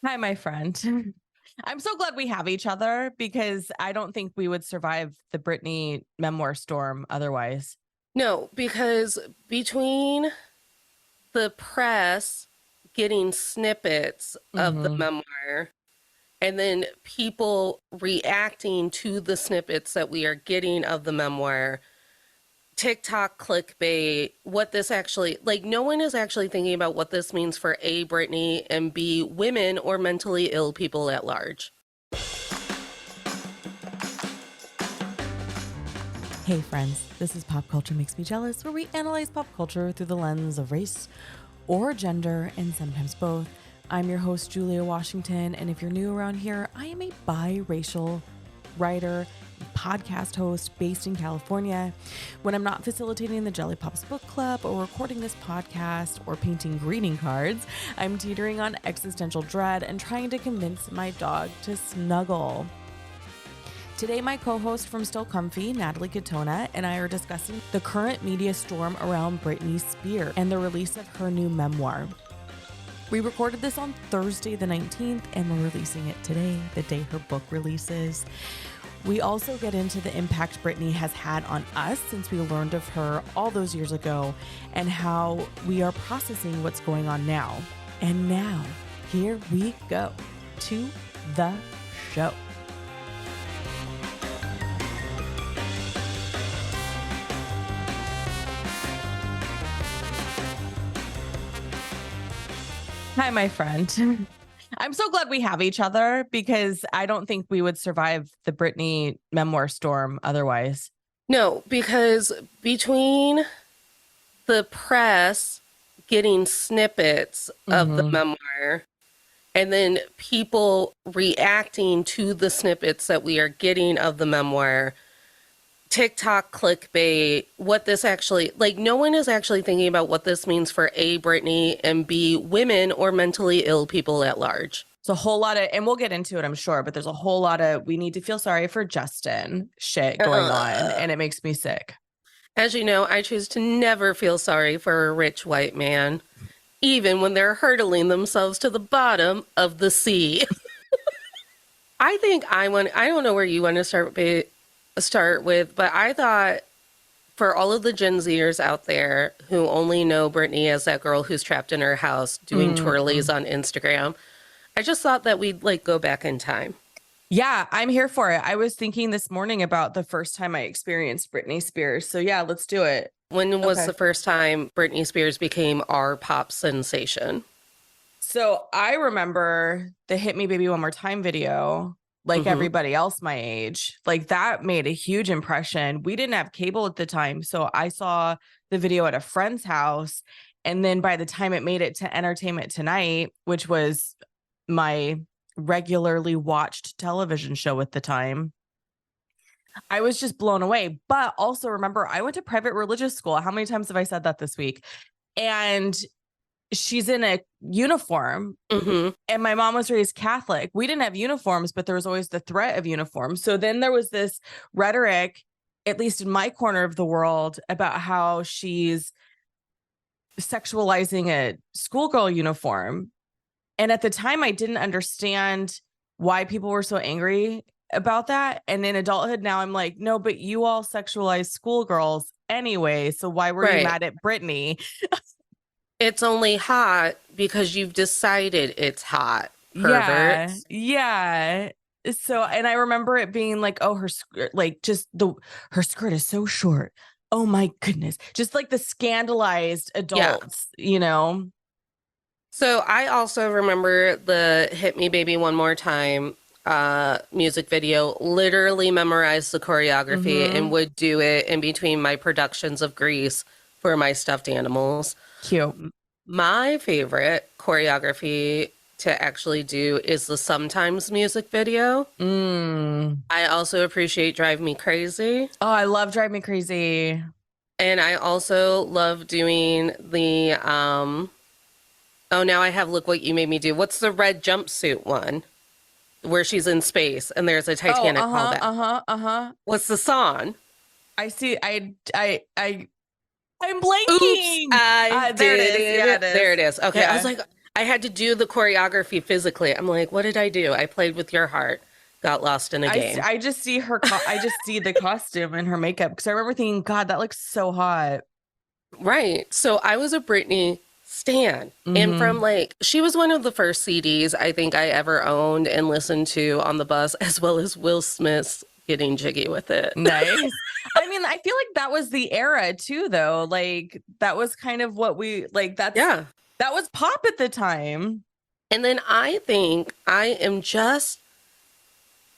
Hi, my friend. I'm so glad we have each other because I don't think we would survive the Britney memoir storm otherwise. No, because between the press getting snippets of the Hmm. memoir and then people reacting to the snippets that we are getting of the memoir, TikTok clickbait, what this actually, like, no one is actually thinking about what this means for A, Britney, and B, women or mentally ill people at large. Hey, friends, this is Pop Culture Makes Me Jealous, where we analyze pop culture through the lens of race or gender, and sometimes both. I'm your host, Julia Washington, and if you're new around here, I am a biracial writer, podcast host based in California. When I'm not facilitating the Jelly Pops book club or recording this podcast or painting greeting cards, I'm teetering on existential dread and trying to convince my dog to snuggle. Today, my co-host from Still Comfy, Natalie Katona, and I are discussing the current media storm around Britney Spears and the release of her new memoir. We recorded this on Thursday the 19th, and we're releasing it today, the day her book releases. We also get into the impact Britney has had on us since we learned of her all those years ago and how we are processing what's going on now. And now, here we go to the show. Hi, my friend. I'm so glad we have each other because I don't think we would survive the Britney memoir storm otherwise. No, because between the press getting snippets of the Hmm. memoir and then people reacting to the snippets that we are getting of the memoir, TikTok clickbait, what this actually, like, no one is actually thinking about what this means for A, Britney, and B, women or mentally ill people at large. It's a whole lot of, and we'll get into it, I'm sure, but there's a whole lot of we need to feel sorry for Justin shit going on, Uh, and it makes me sick. as you know, I choose to never feel sorry for a rich white man, even when they're hurtling themselves to the bottom of the sea. I don't know where you want to start with, but I thought for all of the Gen Zers out there who only know Britney as that girl who's trapped in her house doing twirlies Mm. on Instagram, I just thought that we'd like go back in time. Yeah, I'm here for it. I was thinking this morning about the first time I experienced Britney Spears. So yeah, let's do it. When was Okay. the first time Britney Spears became our pop sensation? So I remember the Hit Me Baby One More Time video, like Hmm. everybody else my age. Like that made a huge impression. We didn't have cable at the time. So I saw the video at a friend's house. And then by the time it made it to Entertainment Tonight, which was my regularly watched television show at the time, I was just blown away. But also remember, I went to private religious school. How many times have I said that this week? And she's in a uniform, Hmm. and my mom was raised Catholic. We didn't have uniforms, but there was always the threat of uniforms. So then there was this rhetoric, at least in my corner of the world, about how she's sexualizing a schoolgirl uniform. And at the time, I didn't understand why people were so angry about that. And in adulthood, now I'm like, no, but you all sexualize schoolgirls anyway. So why were you Right. mad at Britney? It's only hot because you've decided it's hot, Yeah, perverts. yeah. So, and I remember it being like, oh, her skirt, like just her skirt is so short. Oh my goodness. Just like the scandalized Yeah. adults, you know? So I also remember the Hit Me Baby One More Time music video, literally memorized the choreography and Mm-hmm. would do it in between my productions of Grease for my stuffed animals. Cute. My favorite choreography to actually do is the Sometimes music video. Mm. I also appreciate Drive Me Crazy. Oh, I love Drive Me Crazy. And I also love doing the oh, now I have Look What You Made Me Do. What's the red jumpsuit one where she's in space and there's a Oh, Titanic uh-huh, callback? uh-huh, uh-huh. What's the song? I see. I'm Oops, blanking. I There it did is. Yeah, it it. There is. it is. Okay, I was Yeah. like, I had to do the choreography physically. I'm like, what did I do? I played with your heart, got lost in a game. I just see her. I just see the costume and her makeup because I remember thinking, God, that looks so hot. Right. So I was a Britney stan. And from like, she was one of the first CDs I think I ever owned and listened to on the bus, as well as Will Smith's Getting Jiggy with It. Nice. I mean, I feel like that was the era too, though. Like that was kind of what we like. Yeah. That was pop at the time. And then I think I am just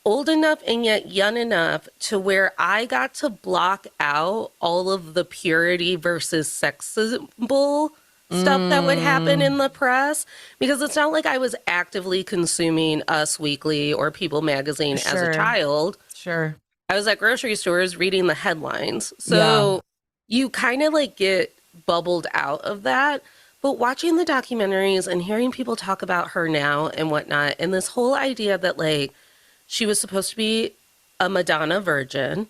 old enough and yet young enough to where I got to block out all of the purity versus sex symbol stuff that would happen in the press, because it's not like I was actively consuming Us Weekly or People Magazine as a child. Sure. I was at grocery stores reading the headlines. So you kind of like get bubbled out of that. But watching the documentaries and hearing people talk about her now and whatnot, and this whole idea that like she was supposed to be a Madonna virgin,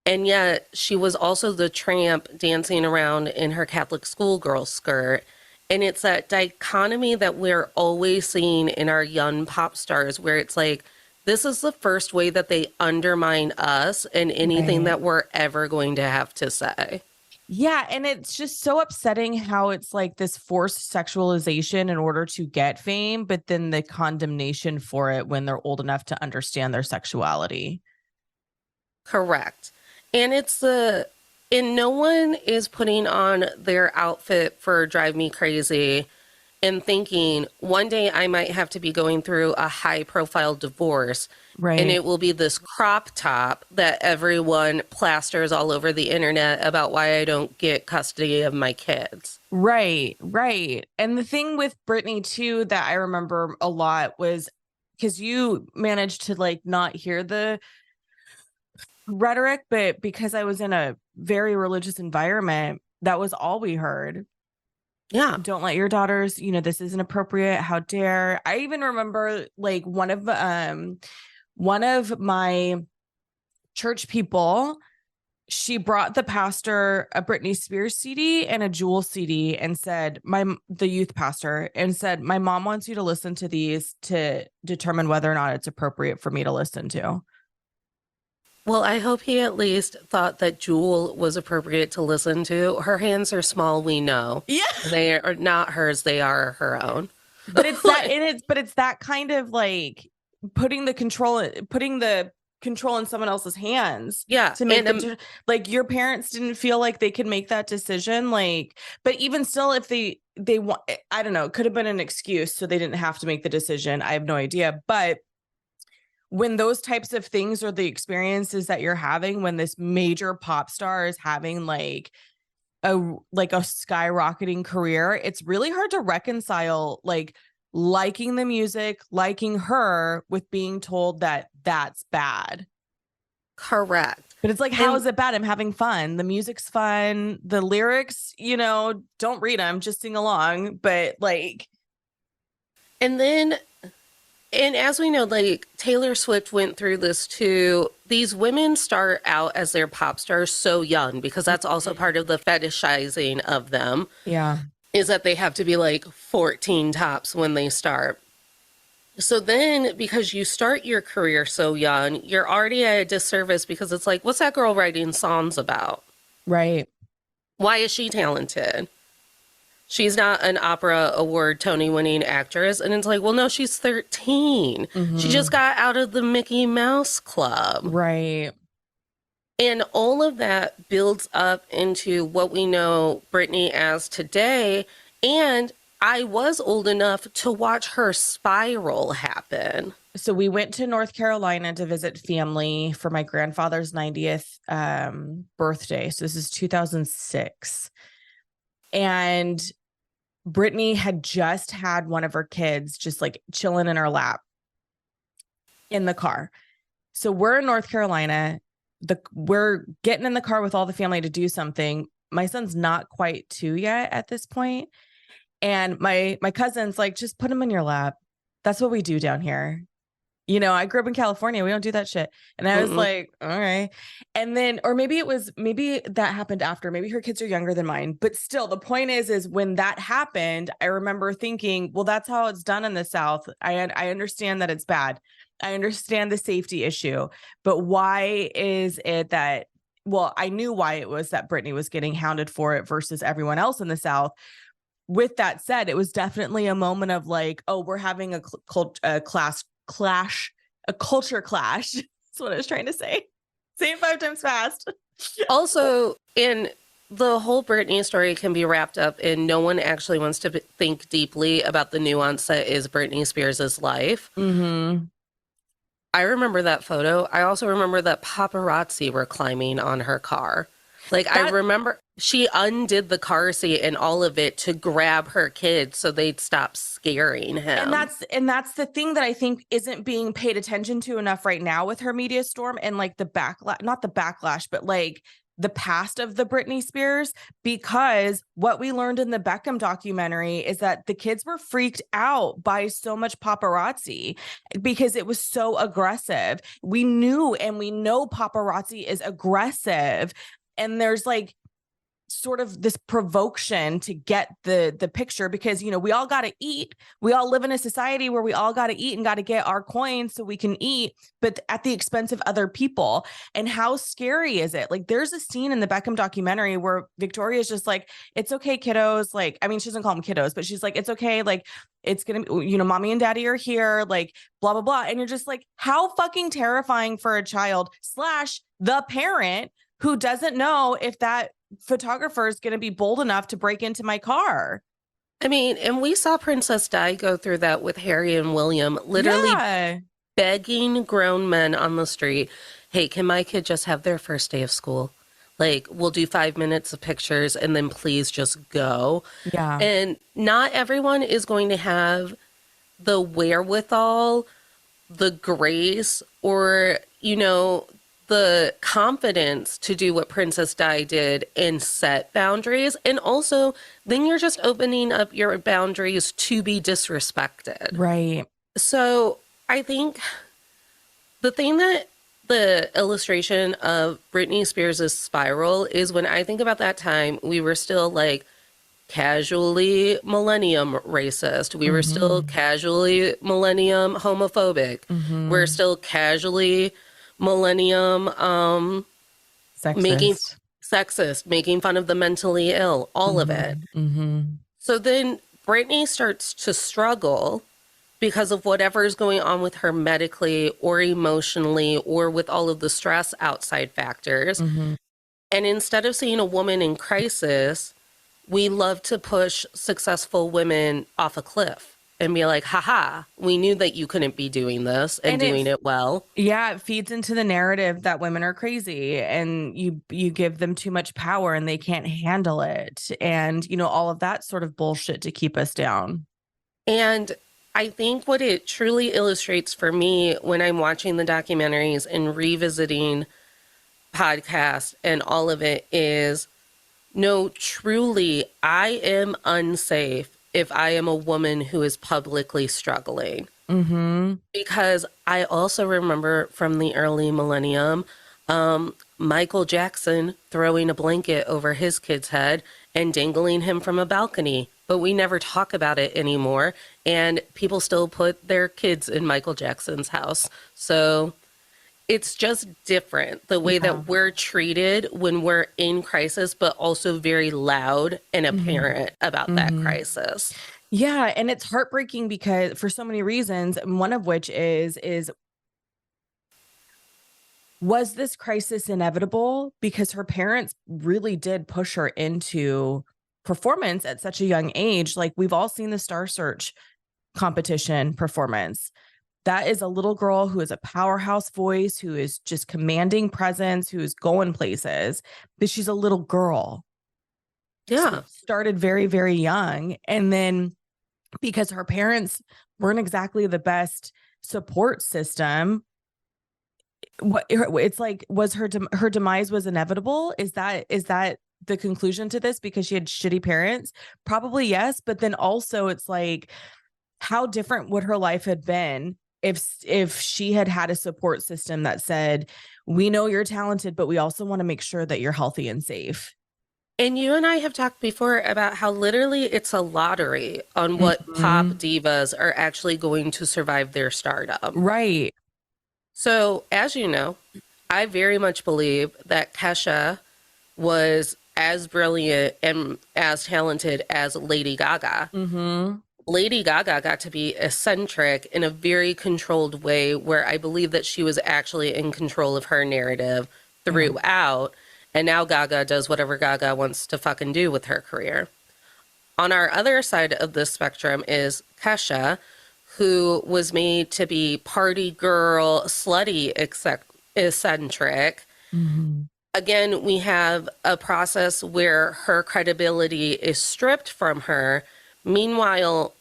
and yet she was also the tramp dancing around in her Catholic schoolgirl skirt. And it's that dichotomy that we're always seeing in our young pop stars, where it's like, this is the first way that they undermine us and anything that we're ever going to have to say. Yeah. And it's just so upsetting how it's like this forced sexualization in order to get fame, but then the condemnation for it when they're old enough to understand their sexuality. Correct. And and no one is putting on their outfit for Drive Me Crazy and thinking one day I might have to be going through a high profile divorce. Right. And it will be this crop top that everyone plasters all over the internet about why I don't get custody of my kids. Right. Right. And the thing with Britney too, that I remember a lot was because you managed to like not hear the rhetoric, but because I was in a very religious environment, that was all we heard. Yeah. Don't let your daughters, this isn't appropriate. How dare. I even remember like one of my church people, she brought the pastor a Britney Spears CD and a Jewel CD and said, the youth pastor, and said, my mom wants you to listen to these to determine whether or not it's appropriate for me to listen to. Well, I hope he at least thought that Jewel was appropriate to listen to. Her hands are small, we know. Yeah. They are not hers, they are her own. But it's that kind of like putting the control in someone else's hands. Yeah. To make like your parents didn't feel like they could make that decision. Like, but even still, if they want, I don't know, it could have been an excuse so they didn't have to make the decision. I have no idea. But when those types of things are the experiences that you're having, when this major pop star is having like a skyrocketing career, it's really hard to reconcile like liking the music, liking her, with being told that that's bad. Correct. But it's like, how is it bad? I'm having fun. The music's fun. The lyrics, don't read them, just sing along. But like, and as we know, like Taylor Swift went through this too. These women start out as their pop stars so young, because that's also part of the fetishizing of them. Yeah. Is that they have to be like 14 tops when they start. So then, because you start your career so young, you're already at a disservice, because it's like, what's that girl writing songs about? Right. Why is she talented? She's not an opera award Tony winning actress. And it's like, well, no, she's 13. She just got out of the Mickey Mouse Club. Right. And all of that builds up into what we know Britney as today. And I was old enough to watch her spiral happen. So we went to North Carolina to visit family for my grandfather's 90th birthday. So this is 2006. And Britney had just had one of her kids just like chilling in her lap in the car. So we're in North Carolina. We're getting in the car with all the family to do something. My son's not quite 2 yet at this point. And my cousin's like, just put him in your lap. That's what we do down here. You know, I grew up in California. We don't do that shit. And I was Mm-mm. like, all right. And then, or maybe that happened after. Maybe her kids are younger than mine. But still, the point is when that happened, I remember thinking, well, that's how it's done in the South. I understand that it's bad. I understand the safety issue. But why is it that, well, I knew why it was that Britney was getting hounded for it versus everyone else in the South. With that said, it was definitely a moment of like, oh, we're having a class clash, a culture clash. That's what I was trying to say. Say it 5 times fast. Also, in the whole Britney story can be wrapped up in no one actually wants to think deeply about the nuance that is Britney Spears' life. Mm-hmm. I remember that photo. I also remember that paparazzi were climbing on her car. Like, I remember she undid the car seat and all of it to grab her kids so they'd stop scaring him. And that's the thing that I think isn't being paid attention to enough right now with her media storm and like the backlash, not the backlash, but like the past of the Britney Spears, because what we learned in the Beckham documentary is that the kids were freaked out by so much paparazzi because it was so aggressive. We knew and we know paparazzi is aggressive. And there's like sort of this provocation to get the picture because, you know, we all got to eat. We all live in a society where we all got to eat and got to get our coins so we can eat, but at the expense of other people. And how scary is it? Like there's a scene in the Beckham documentary where Victoria's just like, it's okay, kiddos. Like, I mean, she doesn't call them kiddos, but she's like, it's okay. Like, it's going to be, you know, mommy and daddy are here, like blah, blah, blah. And you're just like, how fucking terrifying for a child / the parent who doesn't know if that photographer is going to be bold enough to break into my car. I mean, and we saw Princess Di go through that with Harry and William, literally begging grown men on the street, hey, can my kid just have their first day of school? Like, we'll do 5 minutes of pictures and then please just go. Yeah. And not everyone is going to have the wherewithal, the grace, or, you know, the confidence to do what Princess Di did and set boundaries. And also, then you're just opening up your boundaries to be disrespected. Right. So I think the thing that the illustration of Britney Spears' spiral is when I think about that time, we were still like casually millennium racist. We were still casually millennium homophobic. We're still casually millennium making sexist, making fun of the mentally ill, all of it. So then Britney starts to struggle because of whatever's going on with her medically or emotionally or with all of the stress outside factors. And instead of seeing a woman in crisis, we love to push successful women off a cliff and be like, haha, we knew that you couldn't be doing this and doing it well. Yeah, it feeds into the narrative that women are crazy and you give them too much power and they can't handle it. And, you know, all of that sort of bullshit to keep us down. And I think what it truly illustrates for me when I'm watching the documentaries and revisiting podcasts and all of it is, no, truly, I am unsafe if I am a woman who is publicly struggling. Because I also remember from the early millennium, Michael Jackson throwing a blanket over his kid's head and dangling him from a balcony. But we never talk about it anymore. And people still put their kids in Michael Jackson's house. So it's just different the way that we're treated when we're in crisis, but also very loud and apparent about that crisis. Yeah. And it's heartbreaking because for so many reasons, one of which is was this crisis inevitable? Because her parents really did push her into performance at such a young age. Like we've all seen the Star Search competition performance. That is a little girl who is a powerhouse voice, who is just commanding presence, who is going places, but she's a little girl. Yeah. So started very, very young. And then because her parents weren't exactly the best support system, it's like, was her demise was inevitable? Is that the conclusion to this because she had shitty parents? Probably yes. But then also it's like, how different would her life have been if she had had a support system that said, we know you're talented, but we also want to make sure that you're healthy and safe. And you and I have talked before about how literally it's a lottery on what pop divas are actually going to survive their stardom. Right. So, as you know, I very much believe that Kesha was as brilliant and as talented as Lady Gaga. Lady Gaga got to be eccentric in a very controlled way where I believe that she was actually in control of her narrative throughout. And now Gaga does whatever Gaga wants to fucking do with her career. On our other side of the spectrum is Kesha, who was made to be party girl, slutty, eccentric. Again, we have a process where her credibility is stripped from her. Meanwhile,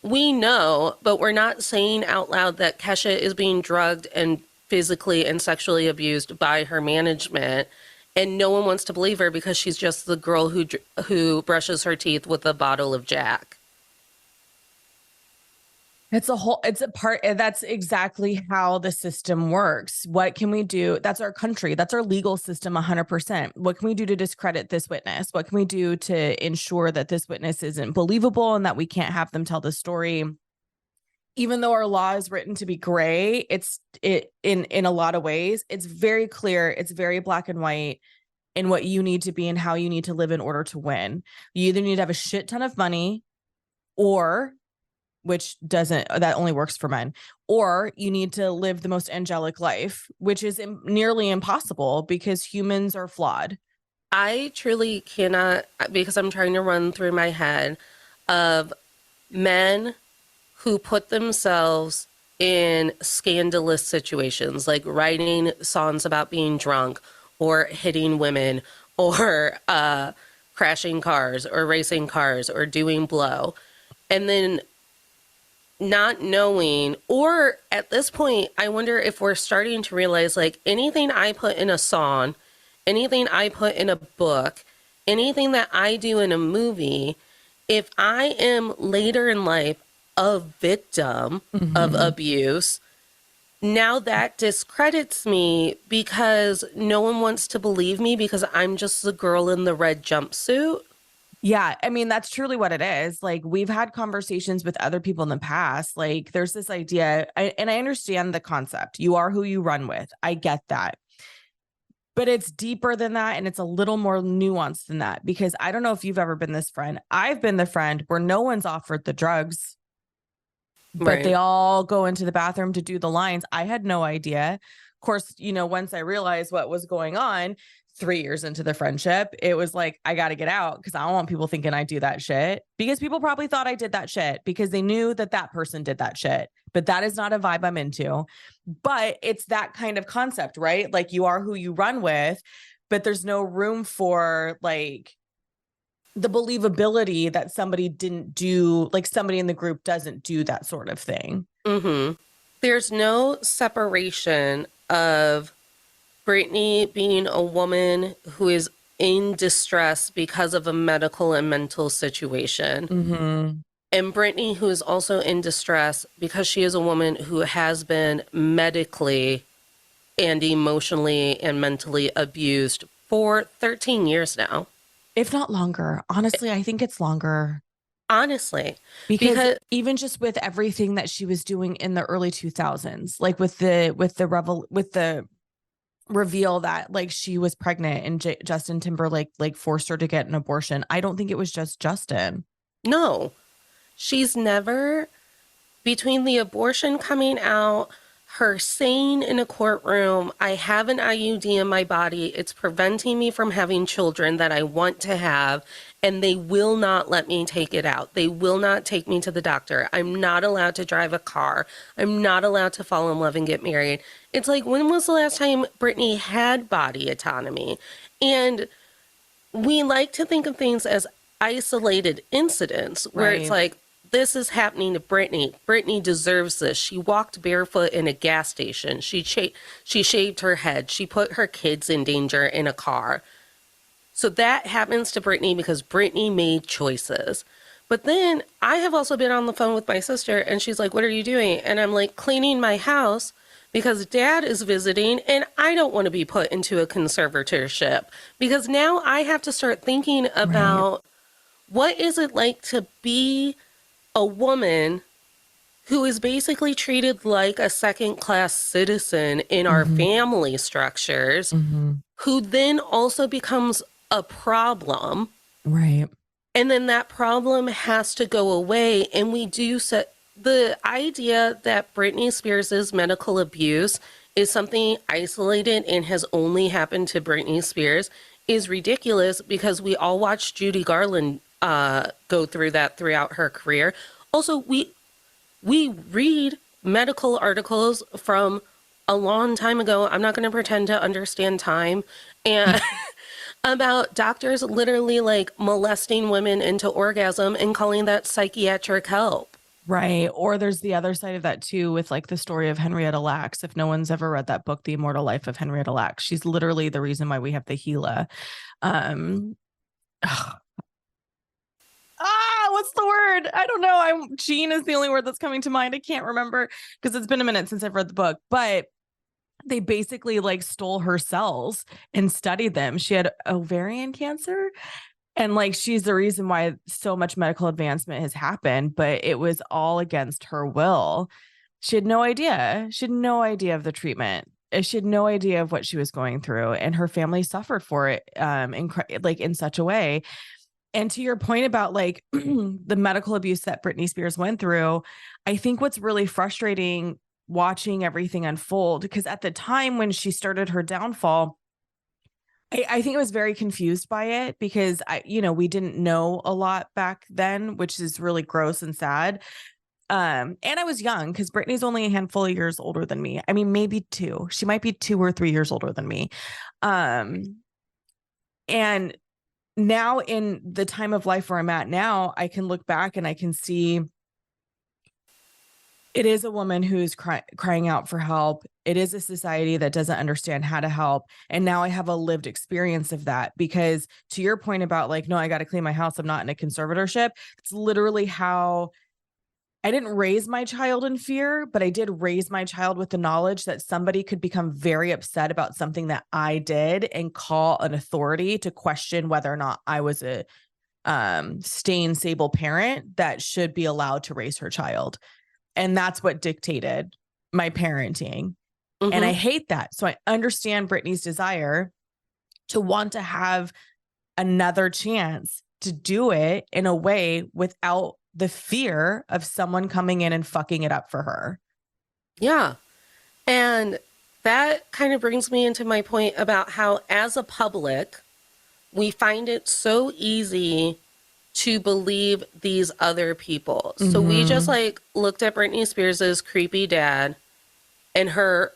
we know, but we're not saying out loud that Kesha is being drugged and physically and sexually abused by her management. And no one wants to believe her because she's just the girl who brushes her teeth with a bottle of Jack. It's a part. That's exactly how the system works. What can we do? That's our country. That's our legal system 100%. What can we do to discredit this witness? What can we do to ensure that this witness isn't believable and that we can't have them tell the story? Even though our law is written to be gray, in a lot of ways, it's very clear. It's very black and white in what you need to be and how you need to live in order to win. You either need to have a shit ton of money, or that only works for men, or you need to live the most angelic life, which is nearly impossible because humans are flawed. I truly cannot, because I'm trying to run through my head of men who put themselves in scandalous situations, like writing songs about being drunk or hitting women or crashing cars or racing cars or doing blow. And then not knowing, or at this point, I wonder if we're starting to realize, like, anything I put in a song, anything I put in a book, anything that I do in a movie, if I am later in life a victim of abuse, now that discredits me because no one wants to believe me because I'm just the girl in the red jumpsuit. Yeah, I mean, that's truly what it is. Like, we've had conversations with other people in the past. Like, there's this idea, and I understand the concept. You are who you run with. I get that. But it's deeper than that, and it's a little more nuanced than that, because I don't know if you've ever been this friend. I've been the friend where no one's offered the drugs, but they all go into the bathroom to do the lines. I had no idea. Of course, once I realized what was going on, 3 years into the friendship, it was like, I got to get out because I don't want people thinking I do that shit, because people probably thought I did that shit because they knew that person did that shit. But that is not a vibe I'm into. But it's that kind of concept, right? Like, you are who you run with, but there's no room for like the believability that somebody didn't do, like somebody in the group doesn't do that sort of thing. There's no separation of Britney being a woman who is in distress because of a medical and mental situation. And Britney, who is also in distress because she is a woman who has been medically and emotionally and mentally abused for 13 years now. If not longer. Honestly, I think it's longer. Honestly. Because even just with everything that she was doing in the early 2000s, like with the reveal that like she was pregnant and Justin Timberlake like forced her to get an abortion. I don't think it was just Justin. No. She's never, between the abortion coming out, her saying in a courtroom, I have an IUD in my body, it's preventing me from having children that I want to have, and they will not let me take it out. They will not take me to the doctor. I'm not allowed to drive a car. I'm not allowed to fall in love and get married. It's like, when was the last time Britney had body autonomy? And we like to think of things as isolated incidents where it's like, this is happening to Britney. Britney deserves this. She walked barefoot in a gas station. She shaved her head. She put her kids in danger in a car. So that happens to Britney because Britney made choices. But then I have also been on the phone with my sister, and she's like, "What are you doing?" And I'm like, "Cleaning my house because dad is visiting, and I don't want to be put into a conservatorship." Because now I have to start thinking Right. about what is it like to be a woman who is basically treated like a second class citizen in our Mm-hmm. family structures, Mm-hmm. who then also becomes a problem. Right. And then that problem has to go away. And we do set the idea that Britney Spears' medical abuse is something isolated and has only happened to Britney Spears is ridiculous, because we all watched Judy Garland go through that throughout her career. Also, we read medical articles from a long time ago. I'm not going to pretend to understand time. And about doctors literally like molesting women into orgasm and calling that psychiatric help. Right. Or there's the other side of that too, with like the story of Henrietta Lacks. If no one's ever read that book, The Immortal Life of Henrietta Lacks, she's literally the reason why we have the Gila. Um, what's the word? I don't know. Gene is the only word that's coming to mind. I can't remember because it's been a minute since I've read the book, but they basically like stole her cells and studied them. She had ovarian cancer. And like, she's the reason why so much medical advancement has happened, but it was all against her will. She had no idea. She had no idea of the treatment. She had no idea of what she was going through, and her family suffered for it, in such a way. And to your point about like the medical abuse that Britney Spears went through, I think what's really frustrating watching everything unfold, because at the time when she started her downfall, I think I was very confused by it because we didn't know a lot back then, which is really gross and sad. And I was young because Brittany's only a handful of years older than me. I mean, maybe two. She might be 2 or 3 years older than me. And now in the time of life where I'm at now, I can look back and I can see it is a woman who's crying out for help. It is a society that doesn't understand how to help. And now I have a lived experience of that, because to your point about like, no, I got to clean my house, I'm not in a conservatorship. It's literally how I didn't raise my child in fear, but I did raise my child with the knowledge that somebody could become very upset about something that I did and call an authority to question whether or not I was a staying stable parent that should be allowed to raise her child. And that's what dictated my parenting. And I Mm-hmm. hate that. So I understand Brittany's desire to want to have another chance to do it in a way without the fear of someone coming in and fucking it up for her. Yeah. And that kind of brings me into my point about how, as a public, we find it so easy to believe these other people. So we just Mm-hmm. like looked at Britney Spears's creepy dad and her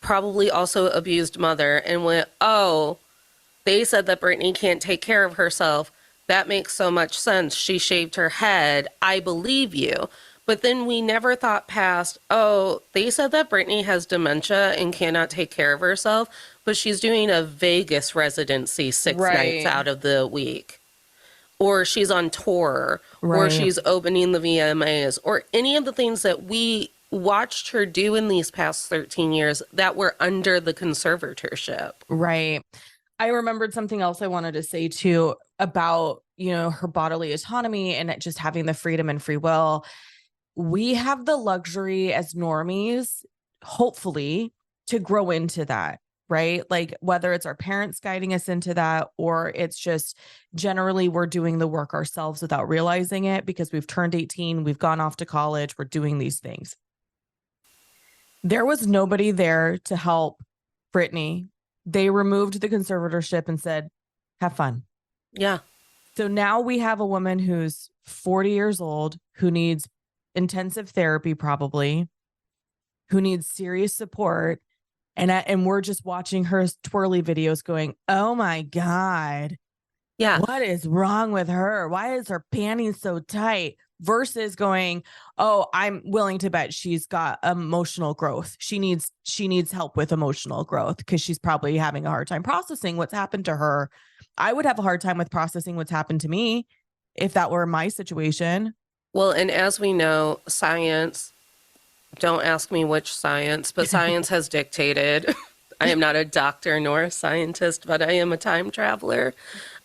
probably also abused mother and went, "Oh, they said that Britney can't take care of herself. That makes so much sense. She shaved her head. I believe you." But then we never thought past, "Oh, they said that Britney has dementia and cannot take care of herself, but she's doing a Vegas residency 6 nights Right. out of the week." Or she's on tour, or Right. she's opening the VMAs, or any of the things that we watched her do in these past 13 years that were under the conservatorship. Right. I remembered something else I wanted to say too about, her bodily autonomy and just having the freedom and free will. We have the luxury as normies, hopefully, to grow into that, right? Like whether it's our parents guiding us into that, or it's just generally we're doing the work ourselves without realizing it because we've turned 18, we've gone off to college, we're doing these things. There was nobody there to help Brittany. They removed the conservatorship and said, have fun. Yeah. So now we have a woman who's 40 years old, who needs intensive therapy, probably, who needs serious support. And we're just watching her twirly videos going, oh my God, Yeah. what is wrong with her? Why is her panties so tight? Versus going, oh, I'm willing to bet she's got emotional growth. She needs help with emotional growth because she's probably having a hard time processing what's happened to her. I would have a hard time with processing what's happened to me. if that were my situation. Well, and as we know, science, don't ask me which science, but science has dictated. I am not a doctor nor a scientist, but I am a time traveler.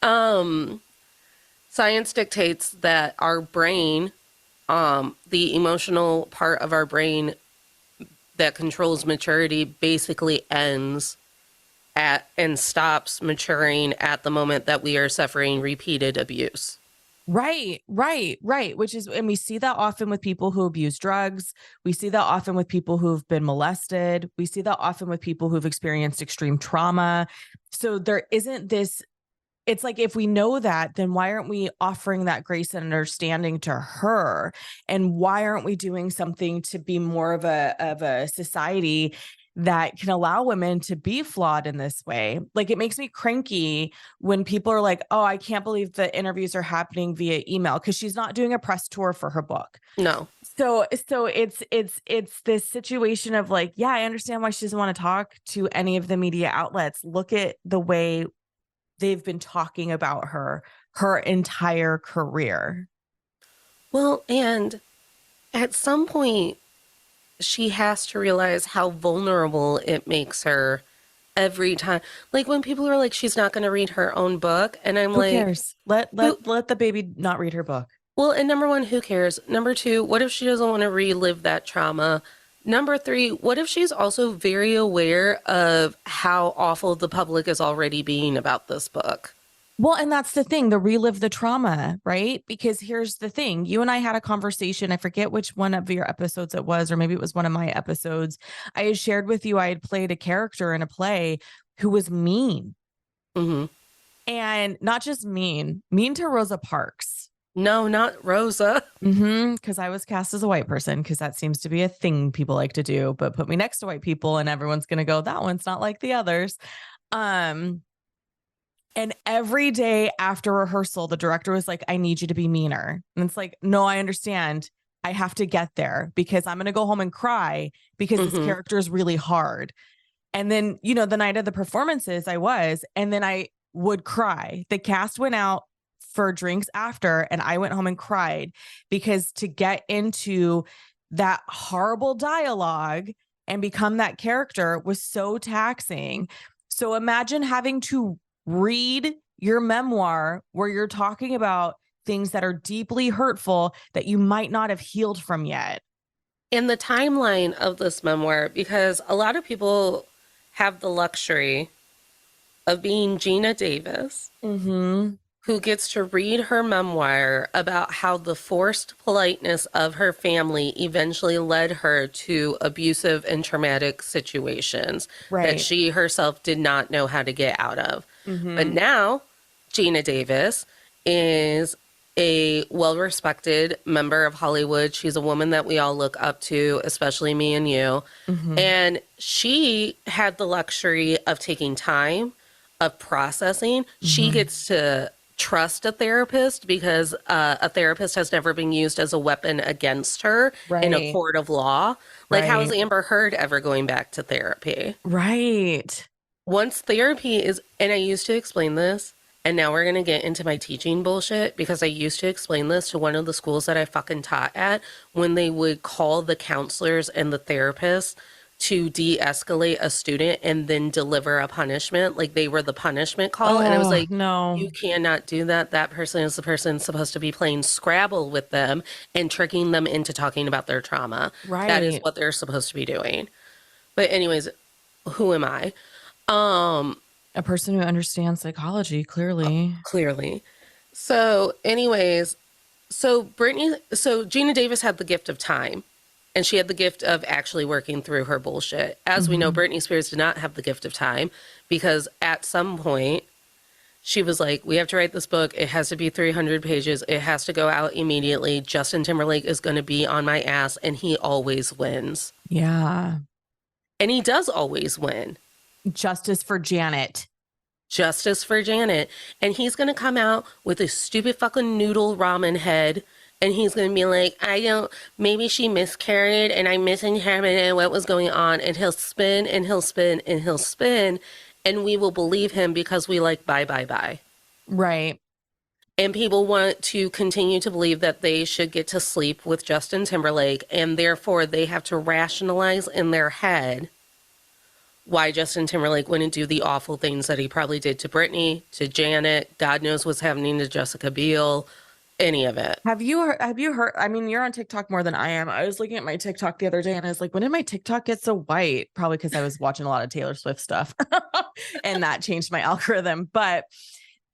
Um, Science dictates that our brain, the emotional part of our brain that controls maturity, basically ends at and stops maturing at the moment that we are suffering repeated abuse. Right, right, right. Which is, and we see that often with people who abuse drugs. We see that often with people who've been molested. We see that often with people who've experienced extreme trauma. So there isn't this, it's like, if we know that, then why aren't we offering that grace and understanding to her? And why aren't we doing something to be more of a society that can allow women to be flawed in this way? Like, it makes me cranky when people are like, oh, I can't believe the interviews are happening via email, because she's not doing a press tour for her book. No. So it's this situation of like, yeah, I understand why she doesn't want to talk to any of the media outlets. Look at the way they've been talking about her entire career. Well, and at some point, she has to realize how vulnerable it makes her every time. Like when people are like, she's not going to read her own book. And I'm Who like, cares? Let the baby not read her book. well, and number one, who cares? Number two, what if she doesn't want to relive that trauma? Number three, what if she's also very aware of how awful the public is already being about this book? Well, and that's the thing, the relive the trauma, right? Because here's the thing. You and I had a conversation. I forget which one of your episodes it was, or maybe it was one of my episodes. I had shared with you I had played a character in a play who was mean. Mm-hmm. And not just mean to Rosa Parks. No, not Rosa. Because I was cast as a white person, because that seems to be a thing people like to do. But put me next to white people and everyone's going to go, that one's not like the others. And every day after rehearsal, the director was like, I need you to be meaner. And it's like, no, I understand. I have to get there because I'm going to go home and cry because this character is really hard. And then, you know, the night of the performances and then I would cry. The cast went out for drinks after, and I went home and cried, because to get into that horrible dialogue and become that character was so taxing. So imagine having to read your memoir where you're talking about things that are deeply hurtful that you might not have healed from yet. In the timeline of this memoir, because a lot of people have the luxury of being Gina Davis, who gets to read her memoir about how the forced politeness of her family eventually led her to abusive and traumatic situations that she herself did not know how to get out of. But now Gina Davis is a well-respected member of Hollywood. She's a woman that we all look up to, especially me and you. And she had the luxury of taking time, of processing. She gets to trust a therapist because a therapist has never been used as a weapon against her in a court of law. Like, how is Amber Heard ever going back to therapy? Once therapy is, and I used to explain this, and now we're going to get into my teaching bullshit, because I used to explain this to one of the schools that I fucking taught at, when they would call the counselors and the therapists to de-escalate a student and then deliver a punishment, like they were the punishment call. And I was like, no, you cannot do that. That person is the person supposed to be playing Scrabble with them and tricking them into talking about their trauma. That is what they're supposed to be doing. But anyways, who am I? A person who understands psychology, clearly. Clearly. So anyways, so Gina Davis had the gift of time. And she had the gift of actually working through her bullshit. As we know, Britney Spears did not have the gift of time, because at some point she was like, we have to write this book. It has to be 300 pages. It has to go out immediately. Justin Timberlake is going to be on my ass, and he always wins. Yeah. And he does always win. Justice for Janet. Justice for Janet. And he's going to come out with a stupid fucking noodle ramen head. And he's going to be like, maybe she miscarried and I misinterpreted what was going on. And he'll spin and he'll spin and he'll spin. And we will believe him because we like bye, bye, bye. Right. And people want to continue to believe that they should get to sleep with Justin Timberlake, and therefore they have to rationalize in their head why Justin Timberlake wouldn't do the awful things that he probably did to Britney, to Janet, God knows what's happening to Jessica Biel, any of it. Have you heard, I mean, you're on TikTok more than I am. I was looking at my TikTok the other day and I was like, when did my TikTok get so white? Probably because I was watching a lot of Taylor Swift stuff and that changed my algorithm. But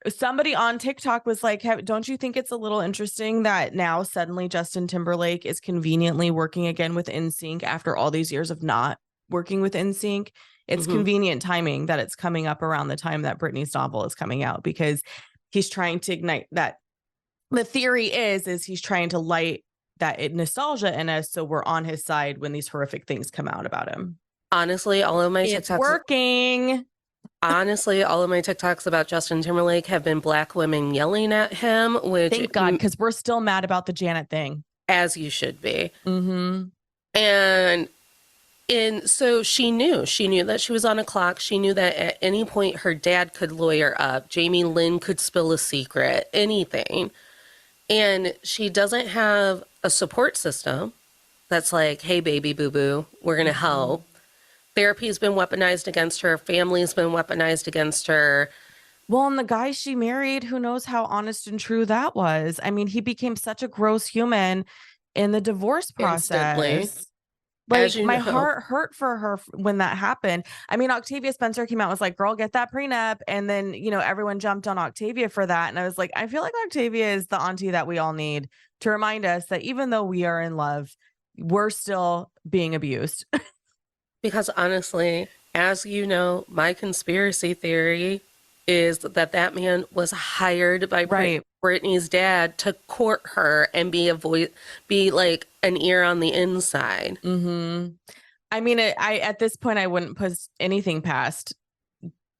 somebody on TikTok was like, don't you think it's a little interesting that now suddenly Justin Timberlake is conveniently working again with NSYNC after all these years of not working with NSYNC? It's convenient timing that it's coming up around the time that Britney's novel is coming out, because he's trying to ignite that. The theory is he's trying to light that nostalgia in us, so we're on his side when these horrific things come out about him. Honestly, all of my it's TikToks working. Honestly, all of my TikToks about Justin Timberlake have been Black women yelling at him, which thank God, because we're still mad about the Janet thing, as you should be. And so she knew that she was on a clock. She knew that at any point her dad could lawyer up. Jamie Lynn could spill a secret, anything. And she doesn't have a support system that's like, hey, baby boo-boo, we're going to help. Therapy's been weaponized against her. Family's been weaponized against her. Well, and the guy she married, who knows how honest and true that was. I mean, he became such a gross human in the divorce process. Instantly. Like, my heart hurt for her when that happened. I mean, Octavia Spencer came out and was like, girl, get that prenup. And then, you know, everyone jumped on Octavia for that. And I was like, I feel like Octavia is the auntie that we all need to remind us that even though we are in love, we're still being abused. Because honestly, as you know, my conspiracy theory is that man was hired by Britney's dad to court her and be a voice, be like an ear on the inside. I mean, I at this point, I wouldn't put anything past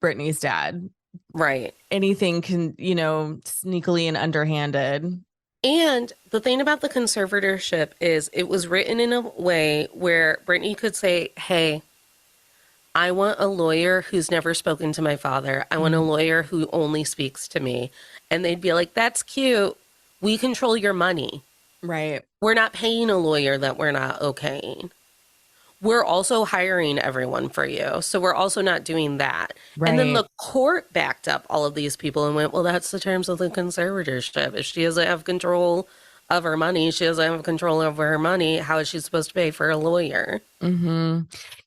Britney's dad. Right. Anything can, you know, sneakily and underhanded. And the thing about the conservatorship is it was written in a way where Britney could say, hey, I want a lawyer who's never spoken to my father. I want a lawyer who only speaks to me. And they'd be like, that's cute. We control your money. Right. We're not paying a lawyer that we're not okaying. We're also hiring everyone for you. So we're also not doing that. Right. And then the court backed up all of these people and went, well, that's the terms of the conservatorship. If she doesn't have control of her money, she doesn't have control over her money. How is she supposed to pay for a lawyer?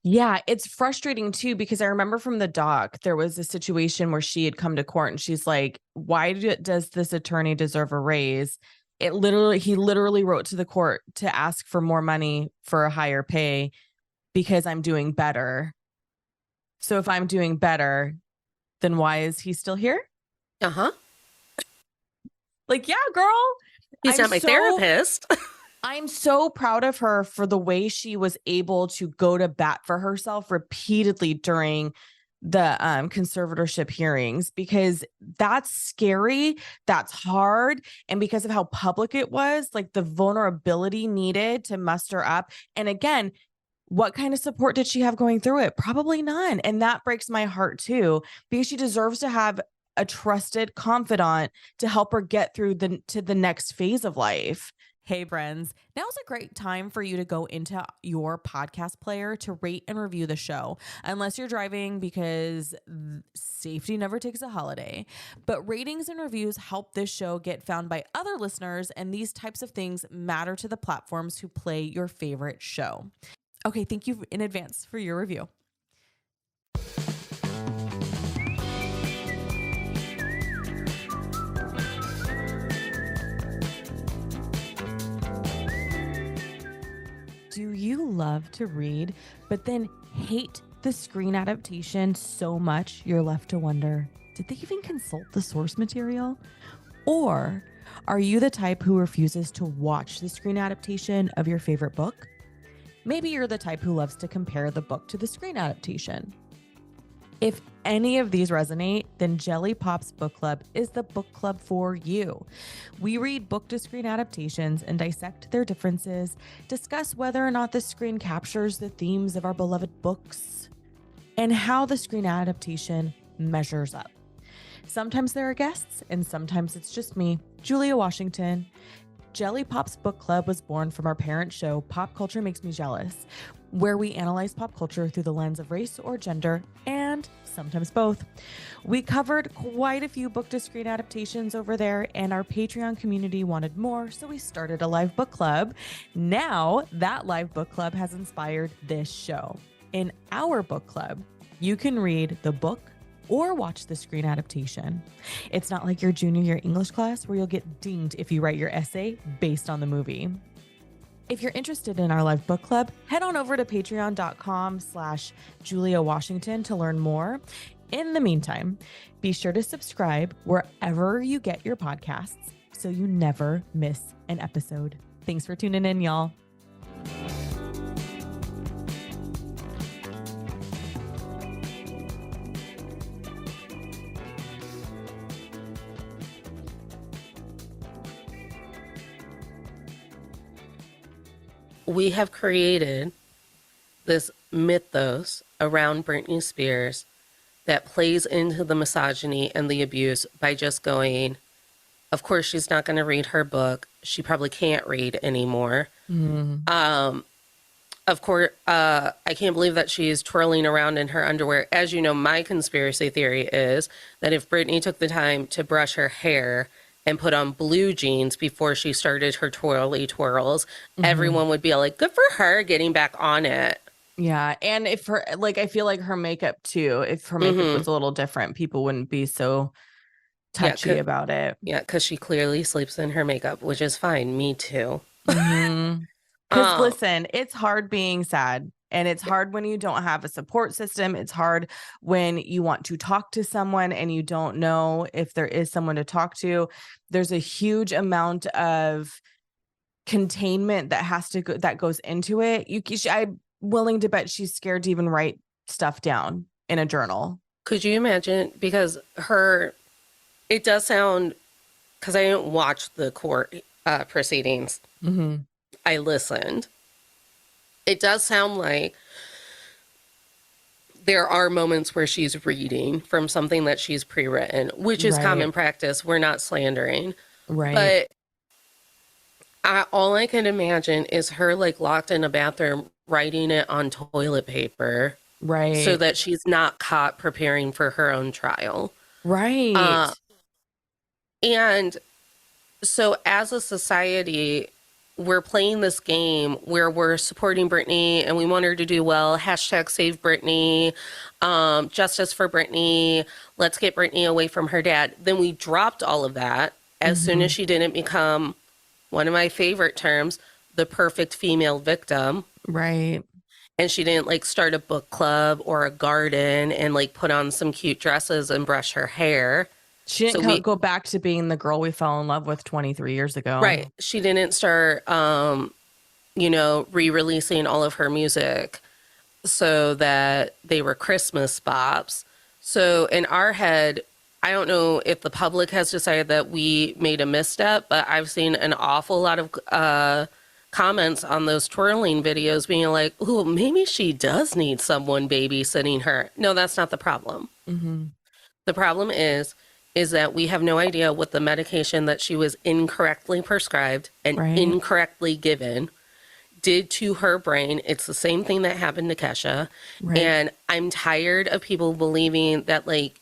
Yeah, it's frustrating too, because I remember from the doc, there was a situation where she had come to court and she's like, why does this attorney deserve a raise? He literally wrote to the court to ask for more money for a higher pay because I'm doing better. So if I'm doing better, then why is he still here? Like, yeah, girl. He's not my therapist. I'm so proud of her for the way she was able to go to bat for herself repeatedly during the conservatorship hearings, because that's scary. That's hard. And because of how public it was, like the vulnerability needed to muster up. And again, what kind of support did she have going through it? Probably none. And that breaks my heart too, because she deserves to have a trusted confidant to help her get through to the next phase of life. Hey, friends, now's a great time for you to go into your podcast player to rate and review the show, unless you're driving, because safety never takes a holiday. But ratings and reviews help this show get found by other listeners, and these types of things matter to the platforms who play your favorite show. Okay, thank you in advance for your review. Do you love to read, but then hate the screen adaptation so much you're left to wonder, did they even consult the source material? Or are you the type who refuses to watch the screen adaptation of your favorite book? Maybe you're the type who loves to compare the book to the screen adaptation. If any of these resonate, then Jelly Pop's Book Club is the book club for you. We read book to screen adaptations and dissect their differences, discuss whether or not the screen captures the themes of our beloved books, and how the screen adaptation measures up. Sometimes there are guests, and sometimes it's just me, Julia Washington. Jelly Pop's book club was born from our parent show, Pop Culture Makes Me Jealous, where we analyze pop culture through the lens of race or gender, and sometimes both. We covered quite a few book to screen adaptations over there, and our Patreon community wanted more, so we started a live book club. Now, that live book club has inspired this show. In our book club, you can read the book or watch the screen adaptation. It's not like your junior year English class where you'll get dinged if you write your essay based on the movie. If you're interested in our live book club, head on over to patreon.com/Julia Washington to learn more. In the meantime, be sure to subscribe wherever you get your podcasts so you never miss an episode. Thanks for tuning in, y'all. We have created this mythos around Britney Spears that plays into the misogyny and the abuse by just going, of course, she's not going to read her book. She probably can't read anymore. Of course, I can't believe that she's twirling around in her underwear. As you know, my conspiracy theory is that if Britney took the time to brush her hair and put on blue jeans before she started her twirly twirls, everyone would be like, good for her getting back on it. Yeah. And if her, like, I feel like her makeup too, if her makeup was a little different, people wouldn't be so touchy about it. Yeah, because she clearly sleeps in her makeup, which is fine. Me too. Because listen, it's hard being sad. And it's hard when you don't have a support system. It's hard when you want to talk to someone and you don't know if there is someone to talk to. There's a huge amount of containment that has to go, that goes into it. I'm willing to bet she's scared to even write stuff down in a journal. Could you imagine? Because it does sound, because I didn't watch the court proceedings. I listened. It does sound like there are moments where she's reading from something that she's pre-written, which is common practice. We're not slandering. Right. But all I can imagine is her like locked in a bathroom writing it on toilet paper. Right. So that she's not caught preparing for her own trial. Right. And so as a society, we're playing this game where we're supporting Britney and we want her to do well. Hashtag save Britney, justice for Britney. Let's get Britney away from her dad. Then we dropped all of that as soon as she didn't become, one of my favorite terms, the perfect female victim. Right. And she didn't like start a book club or a garden and like put on some cute dresses and brush her hair. She didn't go back to being the girl we fell in love with 23 years ago. Right. She didn't start, re-releasing all of her music so that they were Christmas bops. So in our head, I don't know if the public has decided that we made a misstep, but I've seen an awful lot of comments on those twirling videos being like, oh, maybe she does need someone babysitting her. No, that's not the problem. The problem is that we have no idea what the medication that she was incorrectly prescribed and incorrectly given did to her brain. It's the same thing that happened to Kesha. And I'm tired of people believing that, like,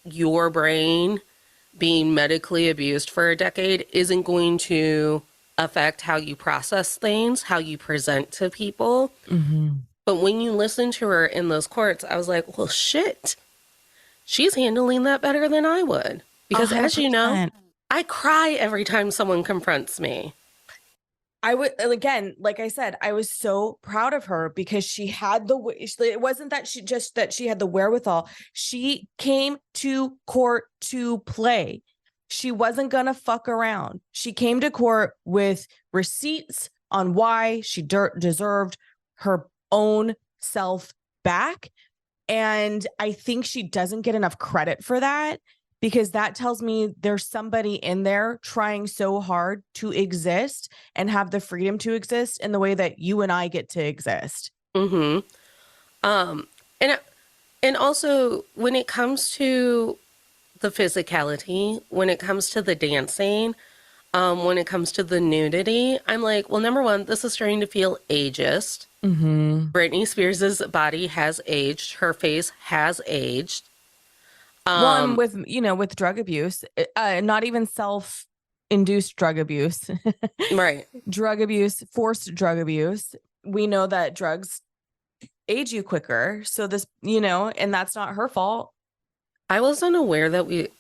your brain being medically abused for a decade isn't going to affect how you process things, how you present to people. But when you listen to her in those courts, I was like, well, shit. She's handling that better than I would. Because 100%. As you know, I cry every time someone confronts me. I would, again, like I said, I was so proud of her because she had it wasn't that she had the wherewithal. She came to court to play. She wasn't going to fuck around. She came to court with receipts on why she deserved her own self back. And I think she doesn't get enough credit for that because that tells me there's somebody in there trying so hard to exist and have the freedom to exist in the way that you and I get to exist. And also when it comes to the physicality, when it comes to the dancing, when it comes to the nudity, I'm like, well, number one, this is starting to feel ageist. Mm-hmm. Britney Spears' body has aged. Her face has aged. One with, with drug abuse, not even self-induced drug abuse, Right. drug abuse, forced drug abuse. We know that drugs age you quicker. So this, and that's not her fault. I wasn't aware that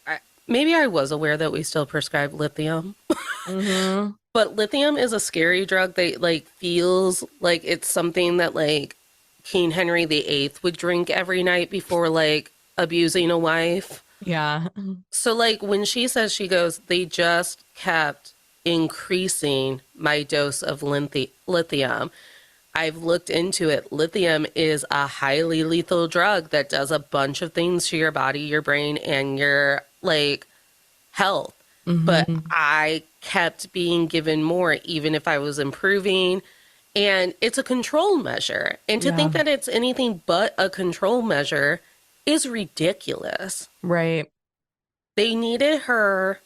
maybe I was aware that we still prescribe lithium. Mm-hmm. But lithium is a scary drug that like feels like it's something that like King Henry VIII would drink every night before like abusing a wife. Yeah. So like when she says, she goes, they just kept increasing my dose of lithium. I've looked into it. Lithium is a highly lethal drug that does a bunch of things to your body, your brain, and your like health. But Mm-hmm. I kept being given more, even if I was improving. And it's a control measure. And to Yeah. think that it's anything but a control measure is ridiculous. Right. They needed her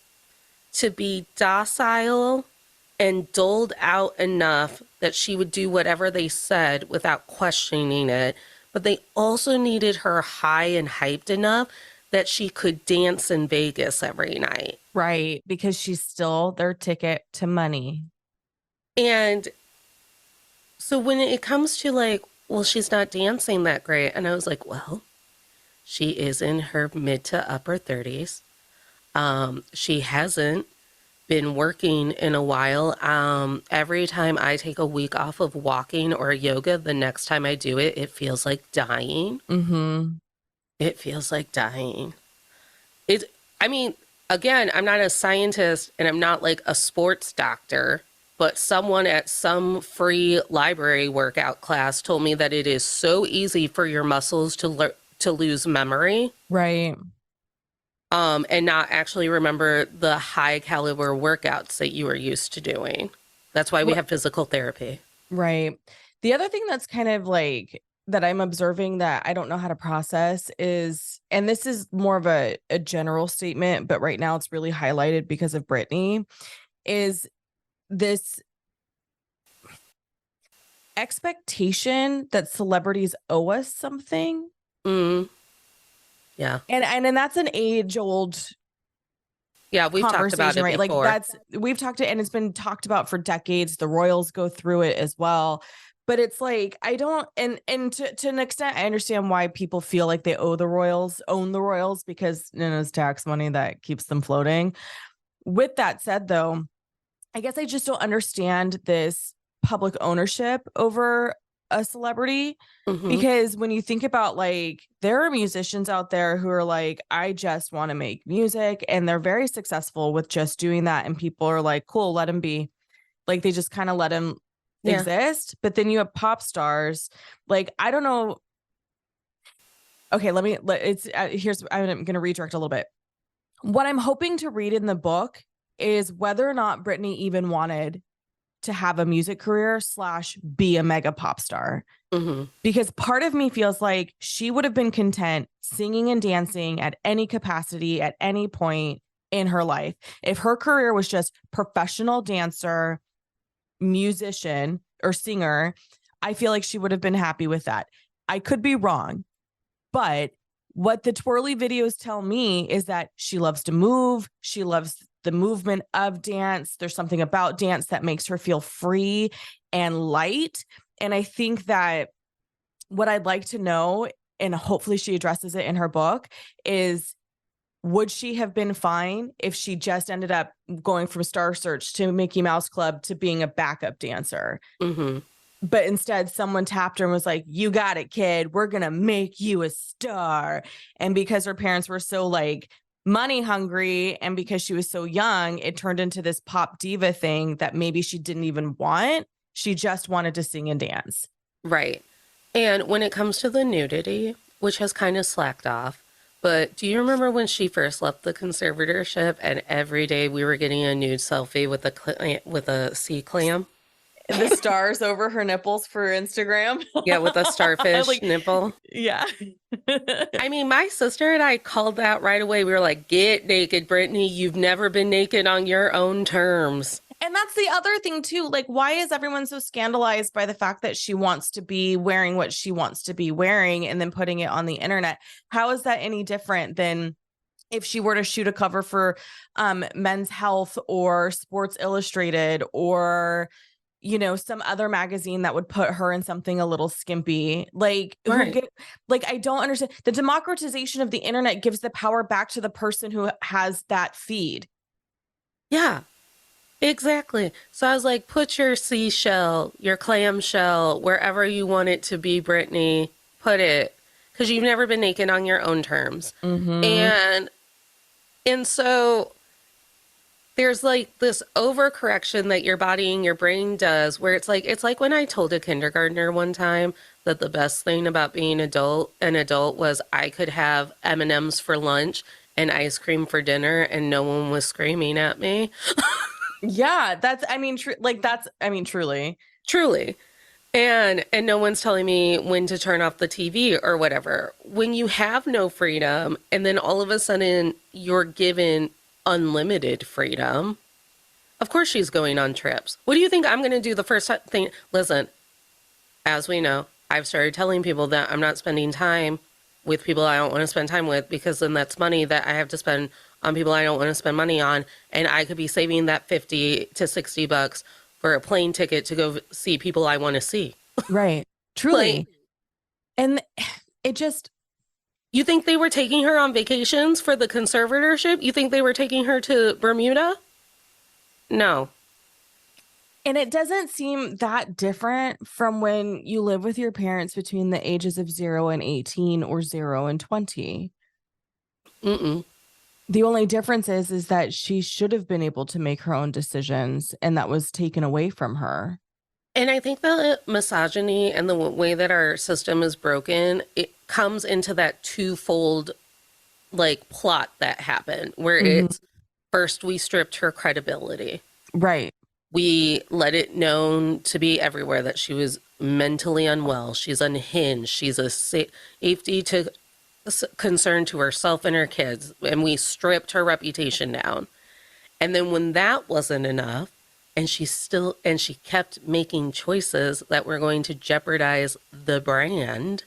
to be docile and doled out enough that she would do whatever they said without questioning it. But they also needed her high and hyped enough that she could dance in Vegas every night. Right. Because she's still their ticket to money. And so when it comes to like, well, she's not dancing that great. And I was like, well, she is in her mid to upper 30s. She hasn't been working in a while. Every time I take a week off of walking or yoga, the next time I do it, it feels like dying. Mm-hmm. It feels like dying. I mean, again, I'm not a scientist and I'm not like a sports doctor, but someone at some free library workout class told me that it is so easy for your muscles to lose memory. Right. And not actually remember the high caliber workouts that you are used to doing. That's why we have physical therapy. Right. The other thing that's kind of like that I'm observing that I don't know how to process is, and this is more of a general statement, but right now it's really highlighted because of Britney, is this expectation that celebrities owe us something. Mm. Yeah. And that's an age old Yeah, we've talked about it right? before. Like we've talked and it's been talked about for decades. The royals go through it as well. But it's like, I don't, and to an extent, I understand why people feel like they own the royals because it's tax money that keeps them floating. With that said, though, I guess I just don't understand this public ownership over a celebrity. Mm-hmm. Because when you think about like, there are musicians out there who are like, I just want to make music, and they're very successful with just doing that. And people are like, cool, let him be. Like, they just kind of let him exist. But then you have pop stars. Like, I don't know. Okay, I'm going to redirect a little bit. What I'm hoping to read in the book is whether or not Britney even wanted to have a music career / be a mega pop star. Mm-hmm. Because part of me feels like she would have been content singing and dancing at any capacity at any point in her life. If her career was just professional dancer, musician, or singer, I feel like she would have been happy with that. I could be wrong, but what the twirly videos tell me is that she loves to move. She loves the movement of dance. There's something about dance that makes her feel free and light. And I think that what I'd like to know, and hopefully she addresses it in her book, is would she have been fine if she just ended up going from Star Search to Mickey Mouse Club to being a backup dancer? Mm-hmm. But instead someone tapped her and was like, you got it, kid. We're going to make you a star. And because her parents were so like money hungry, and because she was so young, it turned into this pop diva thing that maybe she didn't even want. She just wanted to sing and dance. Right. And when it comes to the nudity, which has kind of slacked off, but do you remember when she first left the conservatorship and every day we were getting a nude selfie with a sea clam? the stars over her nipples for Instagram. Yeah, with a starfish Like, nipple. yeah. I mean, my sister and I called that right away. We were like, get naked, Brittany. You've never been naked on your own terms. And that's the other thing too. Like, why is everyone so scandalized by the fact that she wants to be wearing what she wants to be wearing and then putting it on the internet? How is that any different than if she were to shoot a cover for Men's Health or Sports Illustrated or, you know, some other magazine that would put her in something a little skimpy? Like, Right. I don't understand. The democratization of the internet gives the power back to the person who has that feed. Yeah. Exactly. So I was like, put your seashell, your clam shell, wherever you want it to be, Brittany. Put it. Because you've never been naked on your own terms. Mm-hmm. And so there's like this overcorrection that your body and your brain does where it's like when I told a kindergartner one time that the best thing about being an adult was I could have M&Ms for lunch and ice cream for dinner and no one was screaming at me. Yeah, truly. Truly. And no one's telling me when to turn off the TV or whatever. When you have no freedom and then all of a sudden you're given unlimited freedom, of course she's going on trips. What do you think I'm going to do the first thing? Listen, as we know, I've started telling people that I'm not spending time with people I don't want to spend time with because then that's money that I have to spend on people I don't want to spend money on. And I could be saving that 50 to 60 bucks for a plane ticket to go see people I want to see. Right. Truly. Like, and it just, you think they were taking her on vacations for the conservatorship? You think they were taking her to Bermuda? No. and it doesn't seem that different from when you live with your parents between the ages of 0 and 18 or 0 and 20. Mm-mm. The only difference is that she should have been able to make her own decisions, and that was taken away from her. And I think the misogyny and the way that our system is broken, it comes into that twofold like plot that happened where it's first we stripped her credibility. Right. We let it known to be everywhere that she was mentally unwell. She's unhinged. She's a safety to concern to herself and her kids. And we stripped her reputation down. And then when that wasn't enough, and she kept making choices that were going to jeopardize the brand,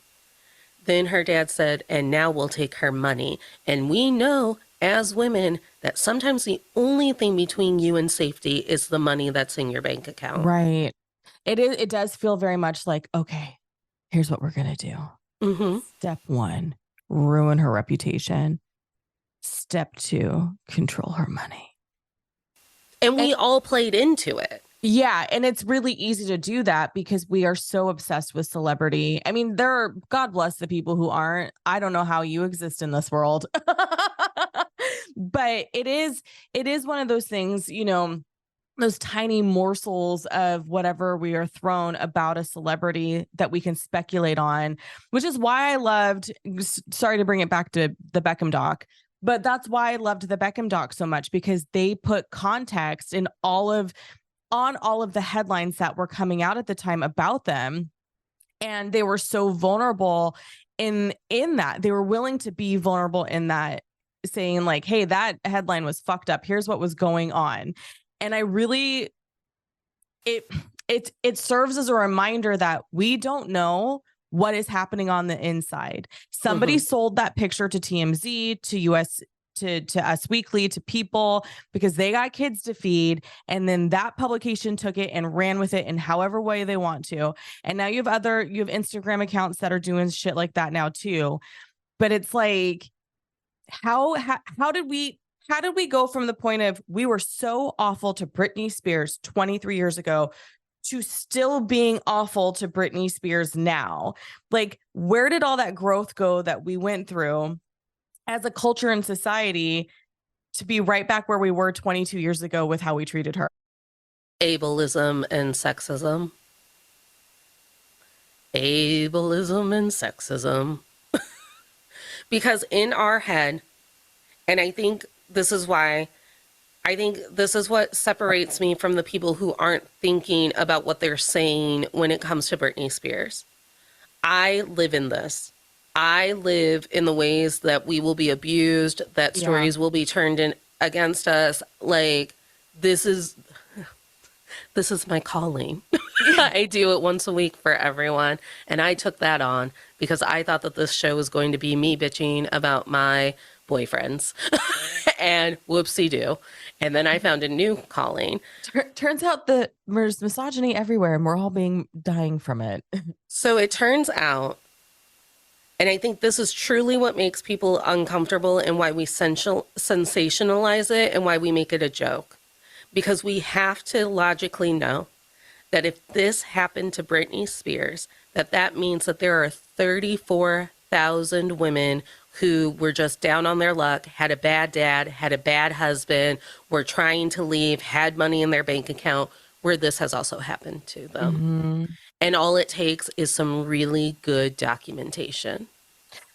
then her dad said, and now we'll take her money. And we know as women that sometimes the only thing between you and safety is the money that's in your bank account. Right. It does feel very much like, okay, here's what we're going to do. Mm-hmm. Step 1, ruin her reputation. Step 2, control her money. And we all played into it. Yeah. And it's really easy to do that because we are so obsessed with celebrity. I mean, God bless the people who aren't. I don't know how you exist in this world. But it is one of those things, you know, those tiny morsels of whatever we are thrown about a celebrity that we can speculate on, which is why I loved, sorry to bring it back to the Beckham doc, but that's why I loved the Beckham doc so much, because they put context in all of the headlines that were coming out at the time about them. And they were so vulnerable in that. They were willing to be vulnerable in that, saying like, hey, that headline was fucked up. Here's what was going on. And I really, it serves as a reminder that we don't know what is happening on the inside. Somebody sold that picture to TMZ, to US, to Us Weekly, to People, because they got kids to feed. And then that publication took it and ran with it in however way they want to. And now you have Instagram accounts that are doing shit like that now too. But it's like, how did we go from the point of we were so awful to Britney Spears 23 years ago to still being awful to Britney Spears now? Like, where did all that growth go that we went through as a culture and society to be right back where we were 22 years ago with how we treated her? Ableism and sexism. Ableism and sexism. Because in our head, and I think this is why I think this is what separates me from the people who aren't thinking about what they're saying when it comes to Britney Spears. I live in this. I live in the ways that we will be abused, that Yeah. stories will be turned in against us. Like, this is this is my calling. I do it once a week for everyone. And I took that on because I thought that this show was going to be me bitching about my boyfriends. And whoopsie doo. And then I found a new calling. Turns out that there's misogyny everywhere and we're all dying from it. So it turns out, and I think this is truly what makes people uncomfortable and why we sensationalize it and why we make it a joke. Because we have to logically know that if this happened to Britney Spears, that means that there are 34,000 women who were just down on their luck, had a bad dad, had a bad husband, were trying to leave, had money in their bank account, where this has also happened to them. Mm-hmm. And all it takes is some really good documentation.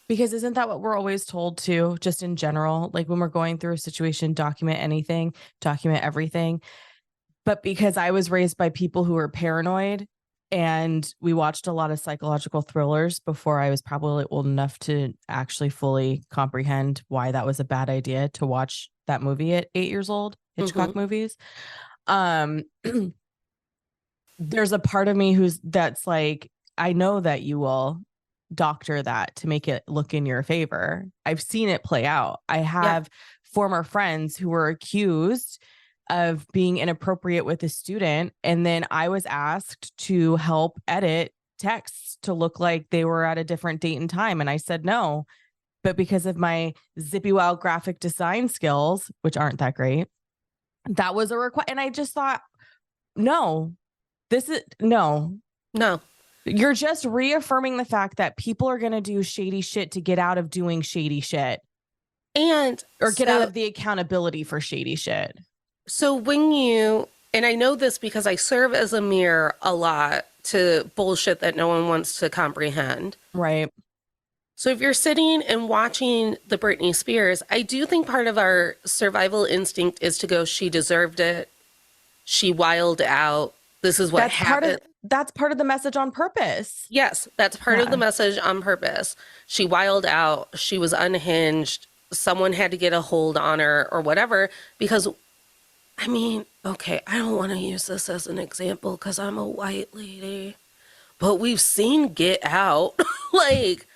Because isn't that what we're always told to, just in general? Like when we're going through a situation, document anything, document everything. But because I was raised by people who were paranoid and we watched a lot of psychological thrillers before I was probably old enough to actually fully comprehend why that was a bad idea to watch that movie at 8 years old, Hitchcock movies. There's a part of me that's like, I know that you will doctor that to make it look in your favor. I've seen it play out. I have former friends who were accused of being inappropriate with a student. And then I was asked to help edit texts to look like they were at a different date and time. And I said no. But because of my zippy wild graphic design skills, which aren't that great, that was a request. And I just thought, no, no. You're just reaffirming the fact that people are going to do shady shit to get out of doing shady shit. Or get out of the accountability for shady shit. So and I know this because I serve as a mirror a lot to bullshit that no one wants to comprehend. Right. So if you're sitting and watching the Britney Spears, I do think part of our survival instinct is to go, she deserved it. She wilded out. This is what happened. That's part of the message on purpose. Yes, that's part of the message on purpose. She wilded out. She was unhinged. Someone had to get a hold on her or whatever. Because, I mean, okay, I don't want to use this as an example because I'm a white lady. But we've seen Get Out. Like,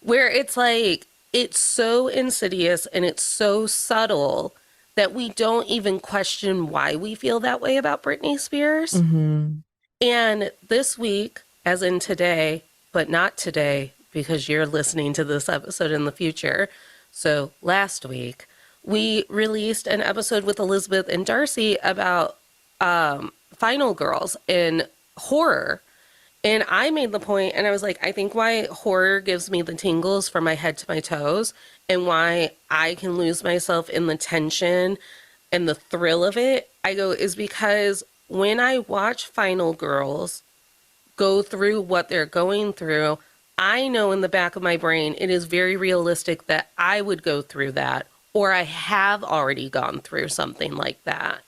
where it's like, it's so insidious and it's so subtle that we don't even question why we feel that way about Britney Spears. Mm-hmm. And this week, as in today, but not today, because you're listening to this episode in the future. So last week, we released an episode with Elizabeth and Darcy about Final Girls in horror. And I made the point, and I was like, I think why horror gives me the tingles from my head to my toes, and why I can lose myself in the tension and the thrill of it, I go, is because when I watch Final Girls go through what they're going through, I know in the back of my brain it is very realistic that I would go through that, or I have already gone through something like that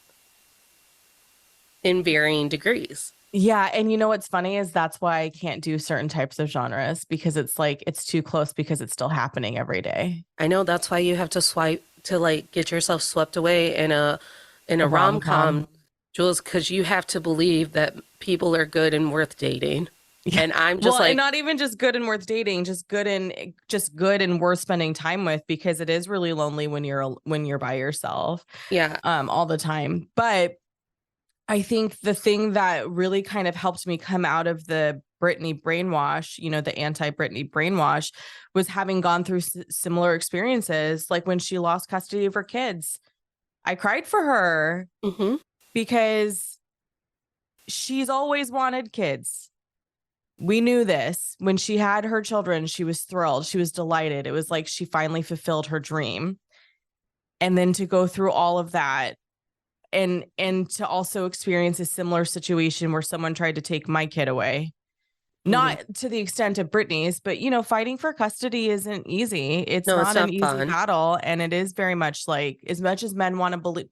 in varying degrees. Yeah. And you know what's funny is that's why I can't do certain types of genres, because it's like it's too close because it's still happening every day. I know, that's why you have to swipe to like get yourself swept away in a rom-com, Jules, because you have to believe that people are good and worth dating. Yeah. And I'm just and not even just good and worth dating, just good and worth spending time with, because it is really lonely when you're by yourself. Yeah. All the time. But I think the thing that really kind of helped me come out of the Britney brainwash, the anti-Britney brainwash, was having gone through similar experiences. Like when she lost custody of her kids, I cried for her because she's always wanted kids. We knew this. When she had her children, she was thrilled. She was delighted. It was like she finally fulfilled her dream. And then to go through all of that, and to also experience a similar situation where someone tried to take my kid away. Not to the extent of Britney's, but fighting for custody isn't easy. It's not an easy battle. And it is very much like, as much as men want to believe,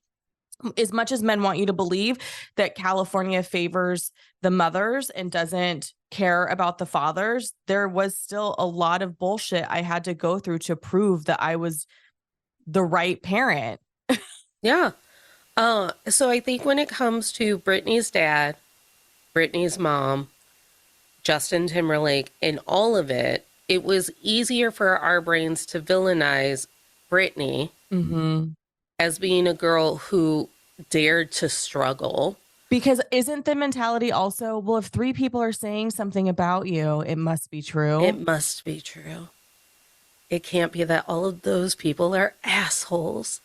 as much as men want you to believe that California favors the mothers and doesn't care about the fathers, there was still a lot of bullshit I had to go through to prove that I was the right parent. Yeah. So I think when it comes to Britney's dad, Britney's mom, Justin Timberlake, and all of it, it was easier for our brains to villainize Britney as being a girl who dared to struggle. Because isn't the mentality also, well, if 3 people are saying something about you, it must be true. It must be true. It can't be that all of those people are assholes.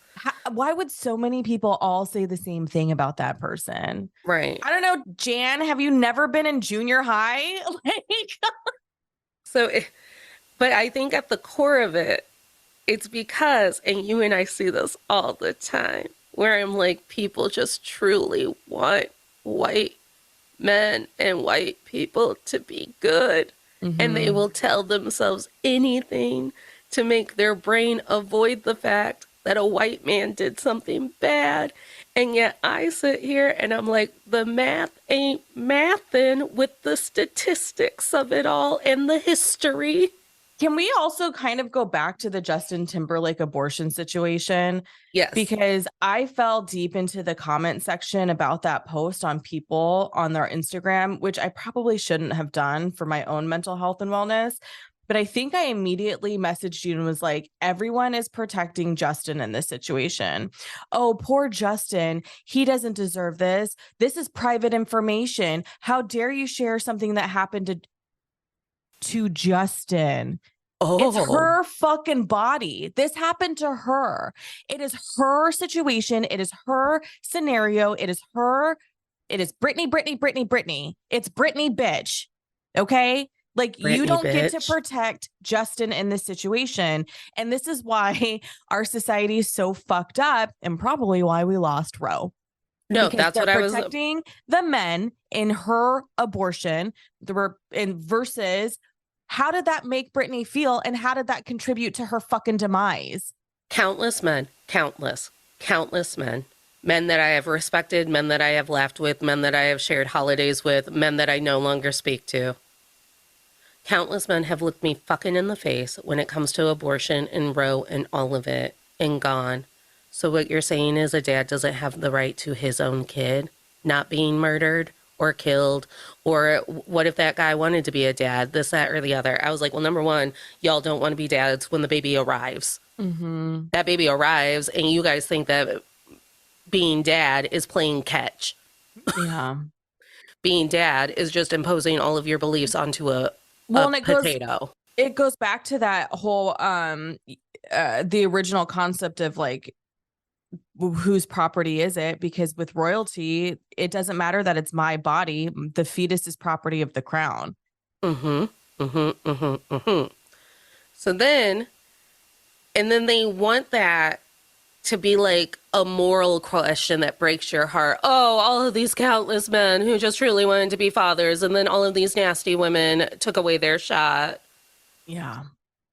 Why would so many people all say the same thing about that person? Right. I don't know. Jan, have you never been in junior high? But I think at the core of it, it's because, and you and I see this all the time, where I'm like, people just truly want white men and white people to be good. And they will tell themselves anything to make their brain avoid the fact that a white man did something bad. And yet I sit here and I'm like, the math ain't mathin' with the statistics of it all and the history. Can we also kind of go back to the Justin Timberlake abortion situation? Yes. Because I fell deep into the comment section about that post on people on their Instagram, which I probably shouldn't have done for my own mental health and wellness. But I think I immediately messaged you and was like, everyone is protecting Justin in this situation. Oh, poor Justin. He doesn't deserve this. This is private information. How dare you share something that happened to Justin? It's her fucking body. This happened to her. It is her situation. It is her scenario. It is Britney. It's Britney, bitch. Okay? Like, Britney, you don't get to protect Justin in this situation. And this is why our society is so fucked up and probably why we lost Roe. No, because that's what I was protecting the men in her abortion versus how did that make Britney feel and how did that contribute to her fucking demise? Countless men, countless men that I have respected, men that I have laughed with, men that I have shared holidays with, men that I no longer speak to. Countless men have looked me fucking in the face when it comes to abortion and Roe and all of it and gone. So what you're saying is a dad doesn't have the right to his own kid not being murdered or killed, or what if that guy wanted to be a dad, this, that, or the other? I was like, well, number one, y'all don't want to be dads when the baby arrives. That baby arrives and you guys think that being dad is playing catch. Yeah. Being dad is just imposing all of your beliefs onto a potato. It goes back to that whole, the original concept of like, whose property is it? Because with royalty, it doesn't matter that it's my body. The fetus is property of the crown. So then they want that to be like a moral question that breaks your heart. Oh, all of these countless men who just truly wanted to be fathers, and then all of these nasty women took away their shot. Yeah.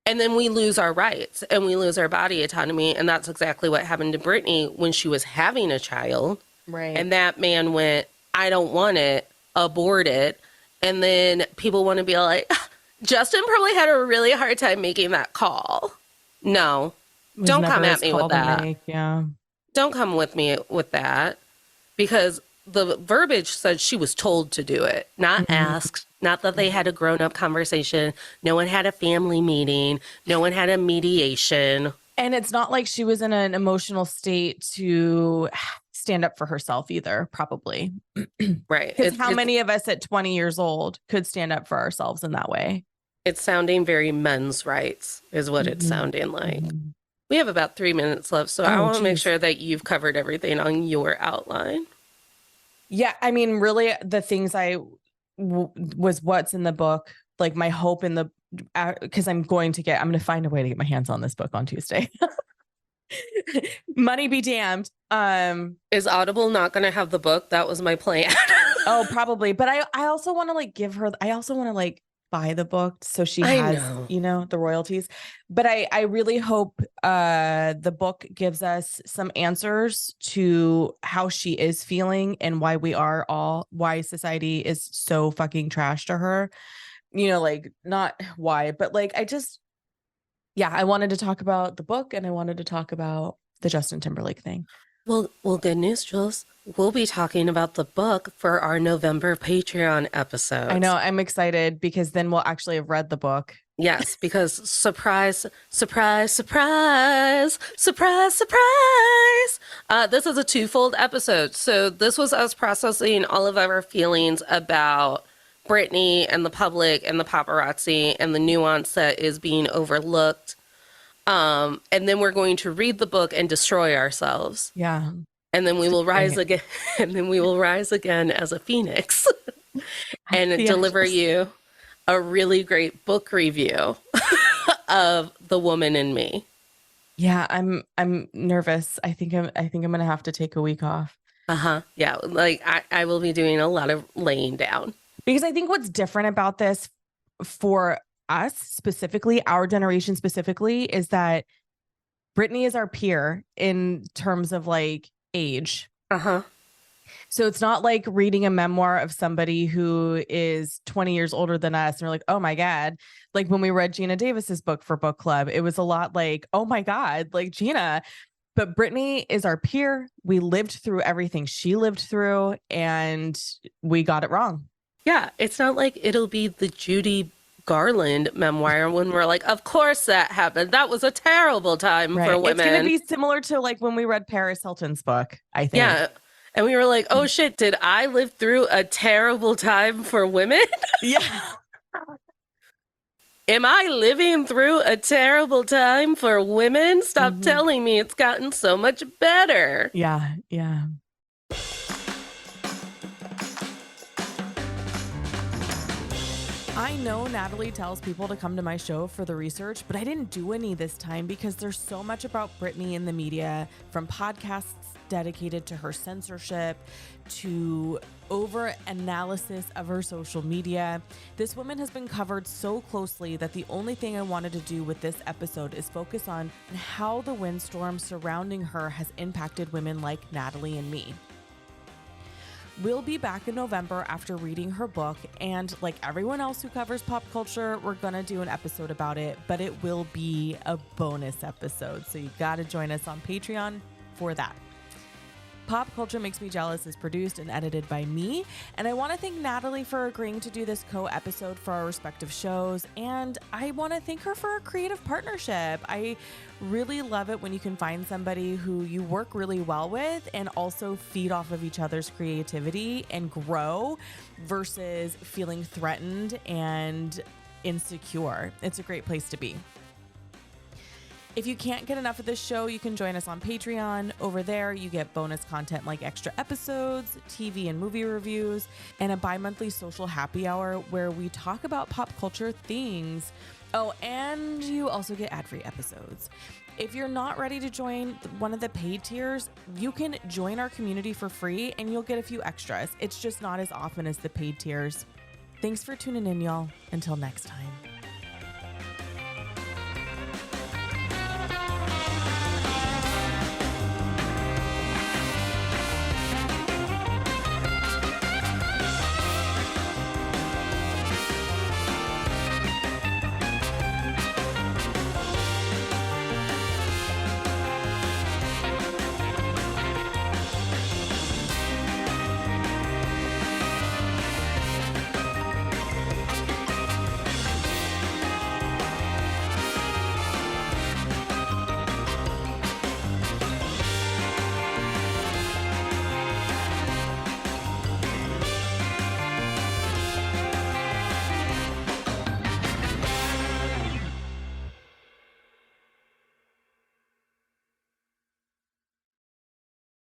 And then we lose our rights and we lose our body autonomy. And that's exactly what happened to Britney when she was having a child. Right. And that man went, I don't want it, abort it. And then people want to be like, Justin probably had a really hard time making that call. No, don't come at me with that. Yeah. Don't come with me with that, because the verbiage said she was told to do it, not asked, not that they had a grown-up conversation. No one had a family meeting. No one had a mediation. And it's not like she was in an emotional state to stand up for herself either, probably. Right. Because how many of us at 20 years old could stand up for ourselves in that way? It's sounding very men's rights is what it's sounding like. We have about 3 minutes left, so I want to make sure that you've covered everything on your outline. Yeah, I mean, really, the things was what's in the book, like my hope in the, because I'm going to find a way to get my hands on this book on Tuesday. Money be damned. Is Audible not going to have the book? That was my plan. Oh, probably. But I also want to like give her, I also want to like buy the book, so she I has, know. the royalties. But I really hope the book gives us some answers to how she is feeling and why society is so fucking trash to her. Like, not why, but like, I wanted to talk about the book, and I wanted to talk about the Justin Timberlake thing. Well, good news, Jules. We'll be talking about the book for our November Patreon episodes. I know, I'm excited because then we'll actually have read the book. Yes, because surprise, surprise, surprise, surprise, surprise. This is a twofold episode. So this was us processing all of our feelings about Britney and the public and the paparazzi and the nuance that is being overlooked. And then we're going to read the book and destroy ourselves. Yeah. And then we will rise again. And then we will rise again as a phoenix and deliver you a really great book review of The Woman in Me. Yeah, I'm nervous. I think I'm going to have to take a week off. Yeah, like I will be doing a lot of laying down. Because I think what's different about this for us specifically, our generation specifically, is that Britney is our peer in terms of like age. So it's not like reading a memoir of somebody who is 20 years older than us and we're like, oh my God. Like when we read Gina Davis's book for book club, it was a lot like, oh my God, like Gina. But Britney is our peer. We lived through everything she lived through and we got it wrong. Yeah, it's not like it'll be the Judy Garland memoir when we're like, of course that happened. That was a terrible time for women. It's going to be similar to like when we read Paris Hilton's book, I think. Yeah. And we were like, oh shit, did I live through a terrible time for women? Yeah. Am I living through a terrible time for women? Stop telling me it's gotten so much better. Yeah. Yeah. I know Natalie tells people to come to my show for the research, but I didn't do any this time because there's so much about Britney in the media, from podcasts dedicated to her censorship to over-analysis of her social media. This woman has been covered so closely that the only thing I wanted to do with this episode is focus on how the windstorm surrounding her has impacted women like Natalie and me. We'll be back in November after reading her book, and like everyone else who covers pop culture, we're gonna do an episode about it, but it will be a bonus episode, so you gotta join us on Patreon for that. Pop Culture Makes Me Jealous is produced and edited by me, and I want to thank Natalie for agreeing to do this co-episode for our respective shows, and I want to thank her for our creative partnership. I really love it when you can find somebody who you work really well with and also feed off of each other's creativity and grow versus feeling threatened and insecure. It's a great place to be. If you can't get enough of this show, you can join us on Patreon. Over there, you get bonus content like extra episodes, TV and movie reviews, and a bi-monthly social happy hour where we talk about pop culture things. Oh, and you also get ad-free episodes. If you're not ready to join one of the paid tiers, you can join our community for free and you'll get a few extras. It's just not as often as the paid tiers. Thanks for tuning in, y'all. Until next time.